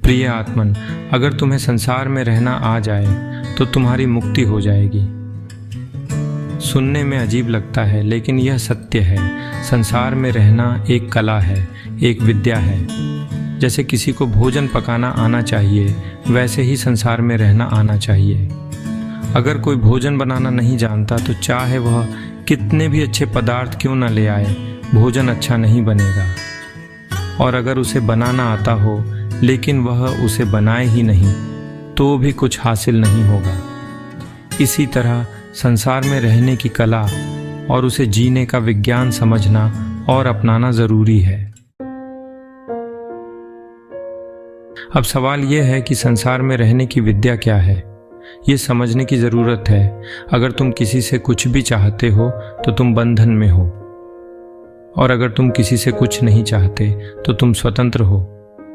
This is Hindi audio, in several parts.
प्रिय आत्मन, अगर तुम्हें संसार में रहना आ जाए तो तुम्हारी मुक्ति हो जाएगी। सुनने में अजीब लगता है, लेकिन यह सत्य है। संसार में रहना एक कला है, एक विद्या है। जैसे किसी को भोजन पकाना आना चाहिए, वैसे ही संसार में रहना आना चाहिए। अगर कोई भोजन बनाना नहीं जानता तो चाहे वह कितने भी अच्छे पदार्थ क्यों न ले आए, भोजन अच्छा नहीं बनेगा। और अगर उसे बनाना आता हो लेकिन वह उसे बनाए ही नहीं, तो भी कुछ हासिल नहीं होगा। इसी तरह संसार में रहने की कला और उसे जीने का विज्ञान समझना और अपनाना जरूरी है। अब सवाल यह है कि संसार में रहने की विद्या क्या है, ये समझने की जरूरत है। अगर तुम किसी से कुछ भी चाहते हो तो तुम बंधन में हो, और अगर तुम किसी से कुछ नहीं चाहते तो तुम स्वतंत्र हो।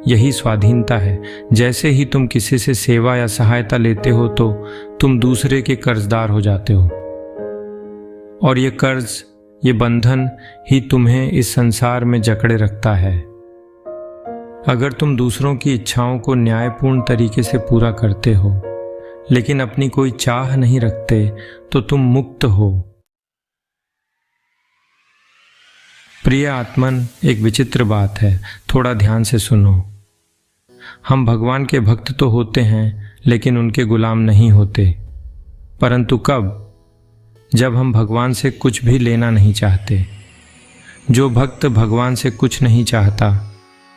यही स्वाधीनता है। जैसे ही तुम किसी से सेवा या सहायता लेते हो तो तुम दूसरे के कर्जदार हो जाते हो, और ये कर्ज, ये बंधन ही तुम्हें इस संसार में जकड़े रखता है। अगर तुम दूसरों की इच्छाओं को न्यायपूर्ण तरीके से पूरा करते हो लेकिन अपनी कोई चाह नहीं रखते तो तुम मुक्त हो। प्रिय आत्मन, एक विचित्र बात है, थोड़ा ध्यान से सुनो। हम भगवान के भक्त तो होते हैं लेकिन उनके गुलाम नहीं होते। परंतु कब? जब हम भगवान से कुछ भी लेना नहीं चाहते। जो भक्त भगवान से कुछ नहीं चाहता,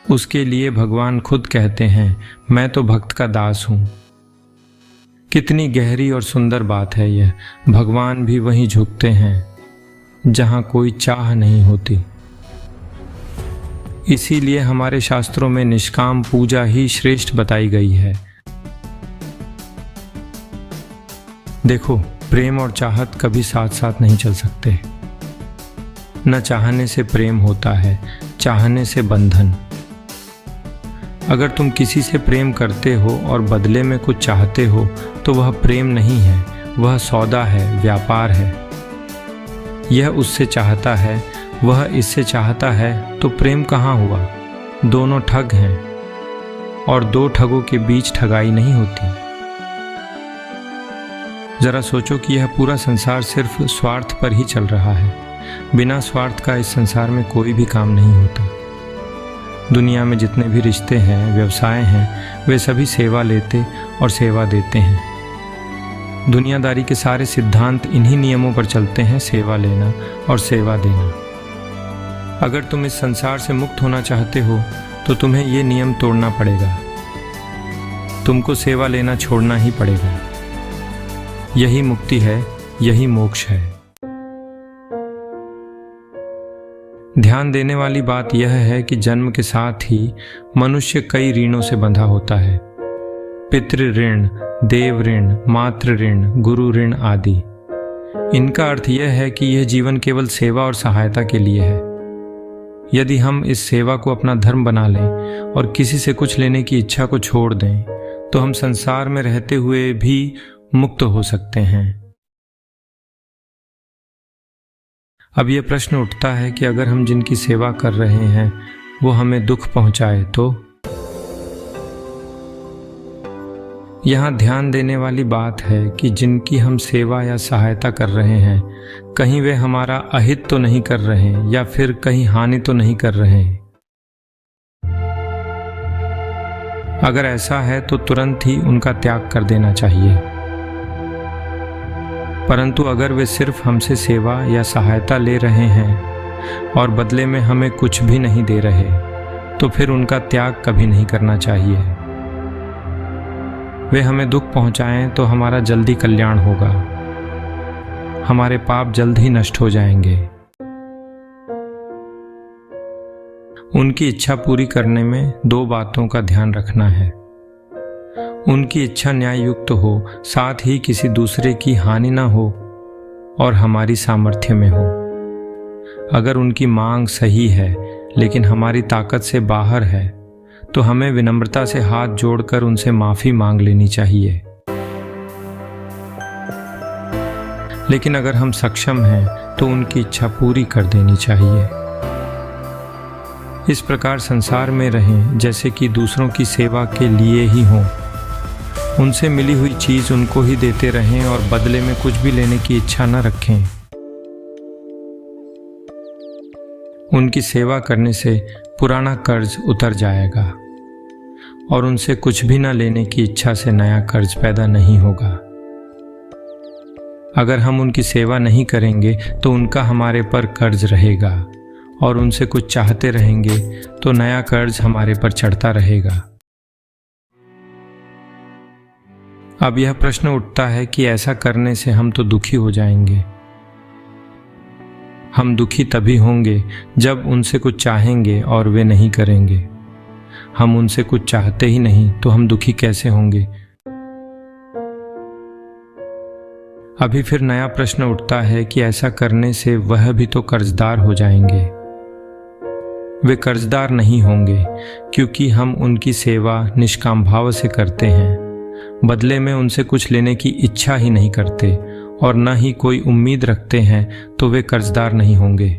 उसके लिए भगवान खुद कहते हैं, मैं तो भक्त का दास हूँ। कितनी गहरी और सुंदर बात है यह। भगवान भी वहीं झुकते हैं जहाँ कोई चाह नहीं होती। इसीलिए हमारे शास्त्रों में निष्काम पूजा ही श्रेष्ठ बताई गई है। देखो, प्रेम और चाहत कभी साथ साथ नहीं चल सकते। न चाहने से प्रेम होता है, चाहने से बंधन। अगर तुम किसी से प्रेम करते हो और बदले में कुछ चाहते हो तो वह प्रेम नहीं है, वह सौदा है, व्यापार है। यह उससे चाहता है, वह इससे चाहता है, तो प्रेम कहाँ हुआ? दोनों ठग हैं, और दो ठगों के बीच ठगाई नहीं होती। जरा सोचो कि यह पूरा संसार सिर्फ स्वार्थ पर ही चल रहा है। बिना स्वार्थ का इस संसार में कोई भी काम नहीं होता। दुनिया में जितने भी रिश्ते हैं, व्यवसाय हैं, वे सभी सेवा लेते और सेवा देते हैं। दुनियादारी के सारे सिद्धांत इन्हीं नियमों पर चलते हैं, सेवा लेना और सेवा देना। अगर तुम इस संसार से मुक्त होना चाहते हो तो तुम्हें ये नियम तोड़ना पड़ेगा। तुमको सेवा लेना छोड़ना ही पड़ेगा। यही मुक्ति है, यही मोक्ष है। ध्यान देने वाली बात यह है कि जन्म के साथ ही मनुष्य कई ऋणों से बंधा होता है। पितृ ऋण, देव ऋण, मातृ ऋण, गुरु ऋण आदि। इनका अर्थ यह है कि यह जीवन केवल सेवा और सहायता के लिए है। यदि हम इस सेवा को अपना धर्म बना लें और किसी से कुछ लेने की इच्छा को छोड़ दें तो हम संसार में रहते हुए भी मुक्त हो सकते हैं। अब यह प्रश्न उठता है कि अगर हम जिनकी सेवा कर रहे हैं वो हमें दुख पहुंचाए तो? यहाँ ध्यान देने वाली बात है कि जिनकी हम सेवा या सहायता कर रहे हैं, कहीं वे हमारा अहित तो नहीं कर रहे हैं या फिर कहीं हानि तो नहीं कर रहे हैं। अगर ऐसा है तो तुरंत ही उनका त्याग कर देना चाहिए। परंतु अगर वे सिर्फ हमसे सेवा या सहायता ले रहे हैं और बदले में हमें कुछ भी नहीं दे रहे, तो फिर उनका त्याग कभी नहीं करना चाहिए। वे हमें दुख पहुंचाएं तो हमारा जल्दी कल्याण होगा, हमारे पाप जल्द ही नष्ट हो जाएंगे। उनकी इच्छा पूरी करने में दो बातों का ध्यान रखना है। उनकी इच्छा न्याय युक्त हो, साथ ही किसी दूसरे की हानि ना हो और हमारी सामर्थ्य में हो। अगर उनकी मांग सही है लेकिन हमारी ताकत से बाहर है तो हमें विनम्रता से हाथ जोड़कर उनसे माफी मांग लेनी चाहिए। लेकिन अगर हम सक्षम हैं तो उनकी इच्छा पूरी कर देनी चाहिए। इस प्रकार संसार में रहें जैसे कि दूसरों की सेवा के लिए ही हों। उनसे मिली हुई चीज़ उनको ही देते रहें और बदले में कुछ भी लेने की इच्छा न रखें। उनकी सेवा करने से पुराना कर्ज उतर जाएगा और उनसे कुछ भी न लेने की इच्छा से नया कर्ज पैदा नहीं होगा। अगर हम उनकी सेवा नहीं करेंगे तो उनका हमारे पर कर्ज रहेगा और उनसे कुछ चाहते रहेंगे तो नया कर्ज हमारे पर चढ़ता रहेगा। अब यह प्रश्न उठता है कि ऐसा करने से हम तो दुखी हो जाएंगे। हम दुखी तभी होंगे जब उनसे कुछ चाहेंगे और वे नहीं करेंगे। हम उनसे कुछ चाहते ही नहीं तो हम दुखी कैसे होंगे? अभी फिर नया प्रश्न उठता है कि ऐसा करने से वह भी तो कर्जदार हो जाएंगे। वे कर्जदार नहीं होंगे क्योंकि हम उनकी सेवा निष्काम भाव से करते हैं, बदले में उनसे कुछ लेने की इच्छा ही नहीं करते और न ही कोई उम्मीद रखते हैं, तो वे कर्जदार नहीं होंगे।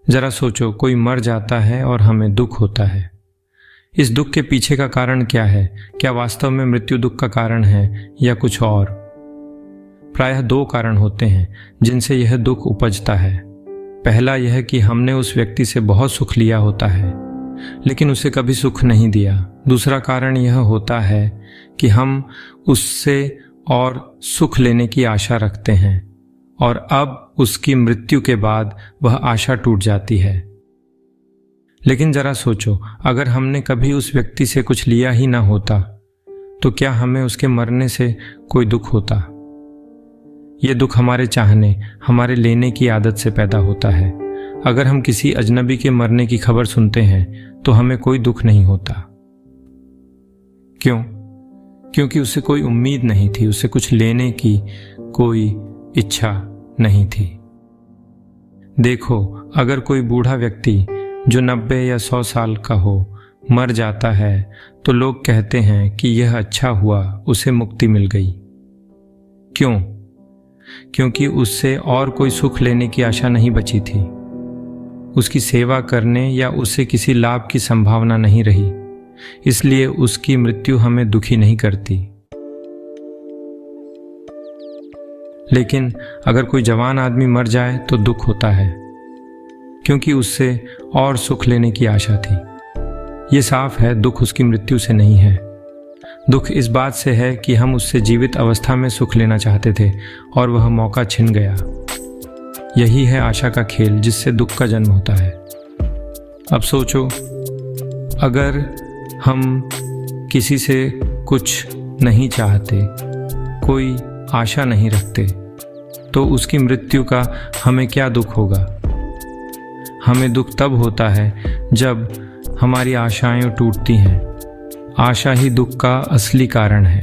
जरा सोचो, कोई मर जाता है और हमें दुख होता है। इस दुख के पीछे का कारण क्या है? क्या वास्तव में मृत्यु दुख का कारण है या कुछ और? प्रायः दो कारण होते हैं जिनसे यह दुख उपजता है। पहला यह कि हमने उस व्यक्ति से बहुत सुख लिया होता है लेकिन उसे कभी सुख नहीं दिया। दूसरा कारण यह होता है कि हम उससे और सुख लेने की आशा रखते हैं और अब उसकी मृत्यु के बाद वह आशा टूट जाती है। लेकिन जरा सोचो, अगर हमने कभी उस व्यक्ति से कुछ लिया ही ना होता तो क्या हमें उसके मरने से कोई दुख होता? ये दुख हमारे चाहने, हमारे लेने की आदत से पैदा होता है। अगर हम किसी अजनबी के मरने की खबर सुनते हैं तो हमें कोई दुख नहीं होता। क्यों? क्योंकि उसे कोई उम्मीद नहीं थी, उसे कुछ लेने की कोई इच्छा नहीं थी। देखो, अगर कोई बूढ़ा व्यक्ति जो 90 या 100 साल का हो मर जाता है तो लोग कहते हैं कि यह अच्छा हुआ, उसे मुक्ति मिल गई। क्यों? क्योंकि उससे और कोई सुख लेने की आशा नहीं बची थी। उसकी सेवा करने या उससे किसी लाभ की संभावना नहीं रही, इसलिए उसकी मृत्यु हमें दुखी नहीं करती। लेकिन अगर कोई जवान आदमी मर जाए तो दुख होता है क्योंकि उससे और सुख लेने की आशा थी। ये साफ है, दुख उसकी मृत्यु से नहीं है। दुख इस बात से है कि हम उससे जीवित अवस्था में सुख लेना चाहते थे और वह मौका छिन गया। यही है आशा का खेल जिससे दुख का जन्म होता है। अब सोचो, अगर हम किसी से कुछ नहीं चाहते, कोई आशा नहीं रखते, तो उसकी मृत्यु का हमें क्या दुख होगा? हमें दुख तब होता है जब हमारी आशाएं टूटती हैं। आशा ही दुख का असली कारण है।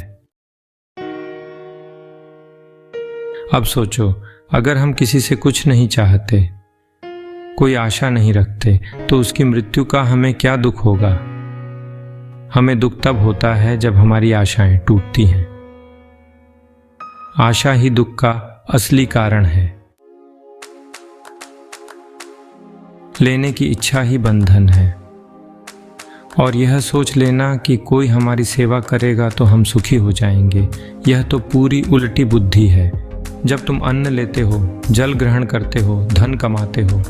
अब सोचो, अगर हम किसी से कुछ नहीं चाहते, कोई आशा नहीं रखते, तो उसकी मृत्यु का हमें क्या दुख होगा? हमें दुख तब होता है जब हमारी आशाएं टूटती हैं। आशा ही दुख का असली कारण है। लेने की इच्छा ही बंधन है। और यह सोच लेना कि कोई हमारी सेवा करेगा तो हम सुखी हो जाएंगे, यह तो पूरी उल्टी बुद्धि है। जब तुम अन्न लेते हो, जल ग्रहण करते हो, धन कमाते हो,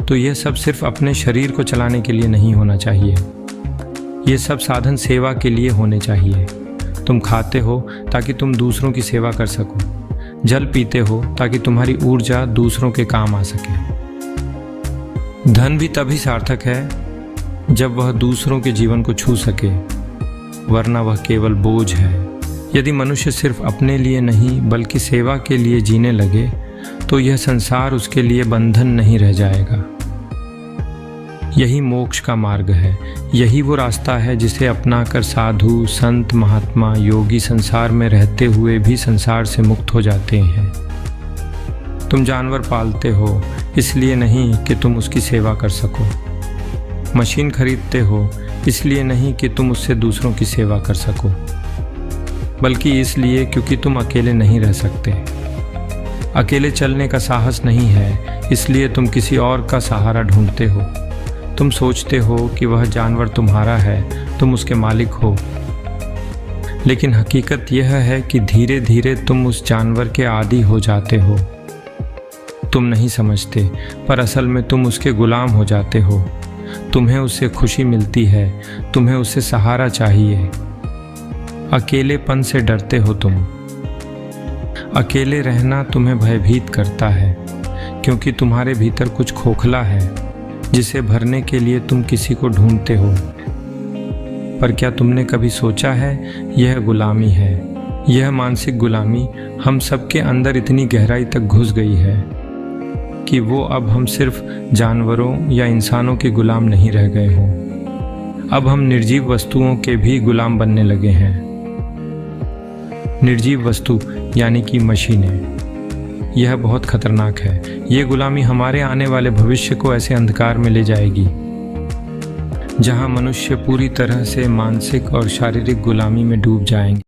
तो यह सब सिर्फ अपने शरीर को चलाने के लिए नहीं होना चाहिए। ये सब साधन सेवा के लिए होने चाहिए। तुम खाते हो ताकि तुम दूसरों की सेवा कर सको, जल पीते हो ताकि तुम्हारी ऊर्जा दूसरों के काम आ सके। धन भी तभी सार्थक है जब वह दूसरों के जीवन को छू सके, वरना वह केवल बोझ है। यदि मनुष्य सिर्फ अपने लिए नहीं बल्कि सेवा के लिए जीने लगे तो यह संसार उसके लिए बंधन नहीं रह जाएगा। यही मोक्ष का मार्ग है। यही वो रास्ता है जिसे अपनाकर साधु, संत, महात्मा, योगी संसार में रहते हुए भी संसार से मुक्त हो जाते हैं। तुम जानवर पालते हो इसलिए नहीं कि तुम उसकी सेवा कर सको। मशीन खरीदते हो इसलिए नहीं कि तुम उससे दूसरों की सेवा कर सको, बल्कि इसलिए क्योंकि तुम अकेले नहीं रह सकते। अकेले चलने का साहस नहीं है, इसलिए तुम किसी और का सहारा ढूंढते हो। तुम सोचते हो कि वह जानवर तुम्हारा है, तुम उसके मालिक हो। लेकिन हकीकत यह है कि धीरे धीरे तुम उस जानवर के आदी हो जाते हो। तुम नहीं समझते, पर असल में तुम उसके गुलाम हो जाते हो। तुम्हें उससे खुशी मिलती है, तुम्हें उससे सहारा चाहिए। अकेलेपन से डरते हो तुम। अकेले रहना तुम्हें भयभीत करता है, क्योंकि तुम्हारे भीतर कुछ खोखला है जिसे भरने के लिए तुम किसी को ढूंढते हो। पर क्या तुमने कभी सोचा है, यह गुलामी है। यह मानसिक गुलामी हम सबके अंदर इतनी गहराई तक घुस गई है कि वो अब हम सिर्फ जानवरों या इंसानों के गुलाम नहीं रह गए हों। अब हम निर्जीव वस्तुओं के भी गुलाम बनने लगे हैं। निर्जीव वस्तु यानी कि मशीनें। यह बहुत खतरनाक है। ये गुलामी हमारे आने वाले भविष्य को ऐसे अंधकार में ले जाएगी जहां मनुष्य पूरी तरह से मानसिक और शारीरिक गुलामी में डूब जाएंगे।